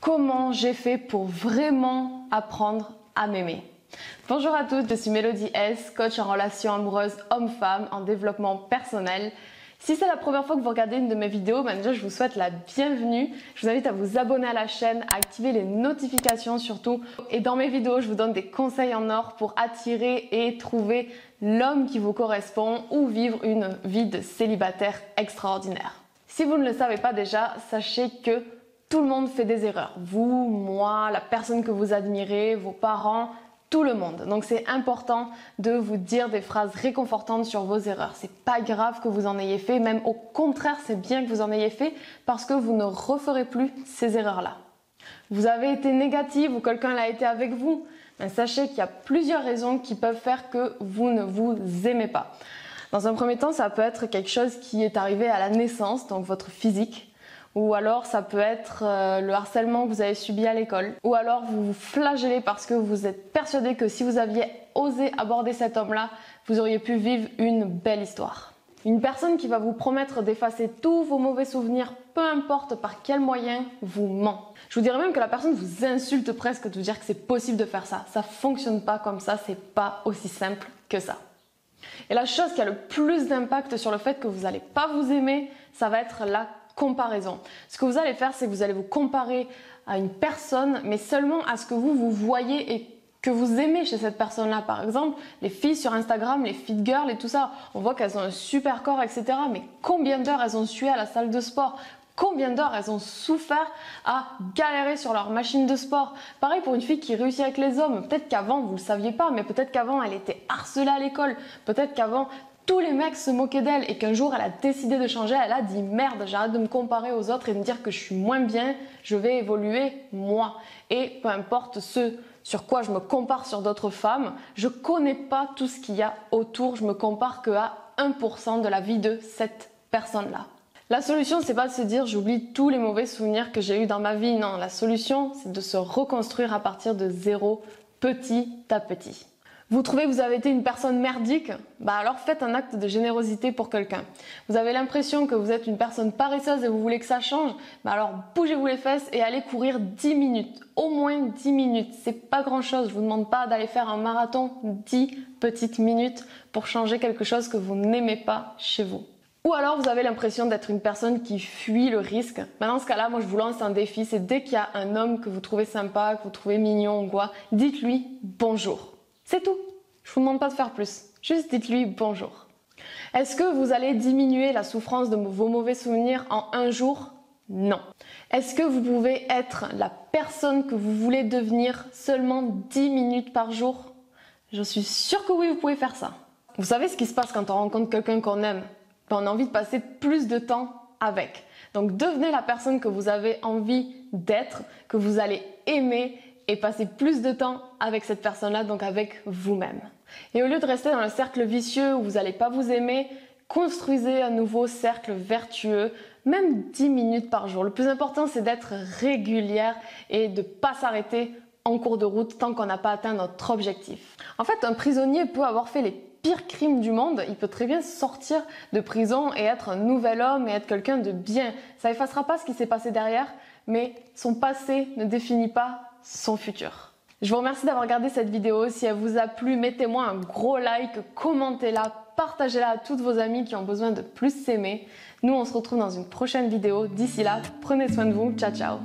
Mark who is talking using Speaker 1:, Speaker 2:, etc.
Speaker 1: Comment j'ai fait pour vraiment apprendre à m'aimer? Bonjour à toutes, je suis Mélodie S, coach en relations amoureuses homme-femme, en développement personnel. Si c'est la première fois que vous regardez une de mes vidéos, déjà je vous souhaite la bienvenue. Je vous invite à vous abonner à la chaîne, à activer les notifications surtout. Et dans mes vidéos, je vous donne des conseils en or pour attirer et trouver l'homme qui vous correspond ou vivre une vie de célibataire extraordinaire. Si vous ne le savez pas déjà, sachez que tout le monde fait des erreurs. Vous, moi, la personne que vous admirez, vos parents, tout le monde. Donc c'est important de vous dire des phrases réconfortantes sur vos erreurs. C'est pas grave que vous en ayez fait, même au contraire, c'est bien que vous en ayez fait parce que vous ne referez plus ces erreurs-là. Vous avez été négative ou quelqu'un l'a été avec vous, sachez qu'il y a plusieurs raisons qui peuvent faire que vous ne vous aimez pas. Dans un premier temps, ça peut être quelque chose qui est arrivé à la naissance, donc votre physique. Ou alors ça peut être le harcèlement que vous avez subi à l'école. Ou alors vous vous flagellez parce que vous êtes persuadé que si vous aviez osé aborder cet homme-là, vous auriez pu vivre une belle histoire. Une personne qui va vous promettre d'effacer tous vos mauvais souvenirs, peu importe par quel moyen, vous ment. Je vous dirais même que la personne vous insulte presque de vous dire que c'est possible de faire ça. Ça fonctionne pas comme ça, c'est pas aussi simple que ça. Et la chose qui a le plus d'impact sur le fait que vous n'allez pas vous aimer, ça va être la comparaison. Ce que vous allez faire, c'est que vous allez vous comparer à une personne, mais seulement à ce que vous voyez et que vous aimez chez cette personne-là. Par exemple, les filles sur Instagram, les fit girls et tout ça, on voit qu'elles ont un super corps, etc. Mais combien d'heures elles ont sué à la salle de sport? Combien d'heures elles ont souffert à galérer sur leur machine de sport? Pareil pour une fille qui réussit avec les hommes. Peut-être qu'avant, vous ne le saviez pas, mais peut-être qu'avant, elle était harcelée à l'école. Peut-être qu'avant, tous les mecs se moquaient d'elle et qu'un jour elle a décidé de changer, elle a dit merde, j'arrête de me comparer aux autres et de me dire que je suis moins bien, je vais évoluer moi. Et peu importe ce sur quoi je me compare sur d'autres femmes, je connais pas tout ce qu'il y a autour, je me compare que à 1% de la vie de cette personne-là. La solution, c'est pas de se dire j'oublie tous les mauvais souvenirs que j'ai eus dans ma vie, non, la solution, c'est de se reconstruire à partir de zéro, petit à petit. Vous trouvez que vous avez été une personne merdique? Alors faites un acte de générosité pour quelqu'un. Vous avez l'impression que vous êtes une personne paresseuse et vous voulez que ça change? Alors bougez-vous les fesses et allez courir 10 minutes. Au moins 10 minutes. C'est pas grand chose. Je vous demande pas d'aller faire un marathon, 10 petites minutes pour changer quelque chose que vous n'aimez pas chez vous. Ou alors vous avez l'impression d'être une personne qui fuit le risque. Dans ce cas-là, moi je vous lance un défi. C'est dès qu'il y a un homme que vous trouvez sympa, que vous trouvez mignon ou quoi, dites-lui bonjour. C'est tout. Je vous demande pas de faire plus. Juste dites-lui bonjour. Est-ce que vous allez diminuer la souffrance de vos mauvais souvenirs en un jour? Non. Est-ce que vous pouvez être la personne que vous voulez devenir seulement 10 minutes par jour? Je suis sûre que oui, vous pouvez faire ça. Vous savez ce qui se passe quand on rencontre quelqu'un qu'on aime? On a envie de passer plus de temps avec. Donc devenez la personne que vous avez envie d'être, que vous allez aimer et passer plus de temps avec cette personne-là, donc avec vous-même. Et au lieu de rester dans le cercle vicieux où vous n'allez pas vous aimer, construisez un nouveau cercle vertueux, même 10 minutes par jour. Le plus important, c'est d'être régulière et de ne pas s'arrêter en cours de route tant qu'on n'a pas atteint notre objectif. En fait, un prisonnier peut avoir fait les pires crimes du monde, il peut très bien sortir de prison et être un nouvel homme et être quelqu'un de bien. Ça effacera pas ce qui s'est passé derrière, mais son passé ne définit pas son futur. Je vous remercie d'avoir regardé cette vidéo. Si elle vous a plu, mettez-moi un gros like, commentez-la, partagez-la à toutes vos amies qui ont besoin de plus s'aimer. Nous, on se retrouve dans une prochaine vidéo. D'ici là, prenez soin de vous. Ciao, ciao.